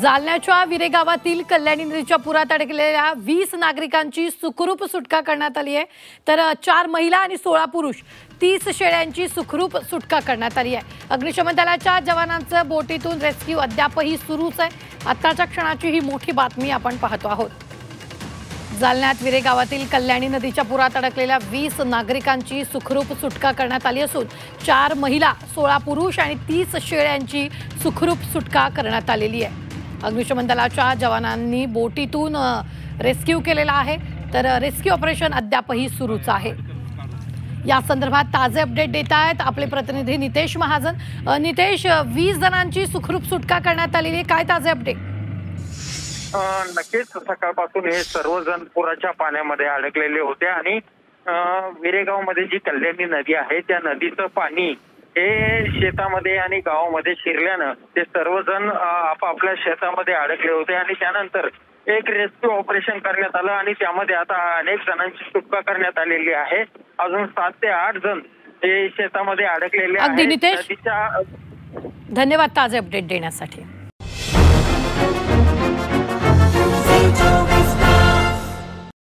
जालन्याच्या विरे गावातील कल्याणी नदीच्या पुरात अडकलेल्या 20 नागरिकांची सुखरूप सुटका करण्यात आली आहे। तर 4 महिला आणि 16 पुरुष 30 शेळ्यांची सुखरूप सुटका करण्यात आली आहे। अग्निशमन दलाच्या जवानांचं बोटीतून रेस्क्यू अद्यापही सुरूच आहे। आताच्या क्षणाची ही मोठी बातमी आपण पाहतो आहोत। जालन्यात विरे गावातील कल्याणी नदीच्या पुरात अडकलेल्या 20 नागरिकांची सुखरूप सुटका करण्यात आली असून 4 महिला 16 पुरुष आणि 30 शेळ्यांची सुखरूप सुटका करण्यात आलेली आहे। अग्निशमन दलाच्या जवानांनी बोटीतून रेस्क्यू केलेला आहे। तर रेस्क्यू ऑपरेशन अद्यापही सुरूच आहे। या संदर्भात ताजे अपडेट देत आहेत आपले प्रतिनिधी नितेश महाजन। नितेश, 20 जणांची सुखरूप सुटका करण्यात आलेली आहे, काय ताजे अपडेट? नक्कीच सकाळपासून हे सर्वजण पुराच्या पाण्यामध्ये अडकलेले होते आणि विरेगाव मध्ये जी कल्याणी नदी आहे त्या नदीचं पाणी हे शेतामध्ये आणि गावामध्ये शिरल्यानं ते सर्वजण आपापल्या शेतामध्ये अडकले होते आणि त्यानंतर एक रेस्क्यू ऑपरेशन करण्यात आलं आणि त्यामध्ये आता अनेक जणांची सुटका करण्यात आलेली आहे। अजून 7 ते 8 जण हे शेतामध्ये अडकलेले आहेत। धन्यवाद ताजे अपडेट देण्यासाठी।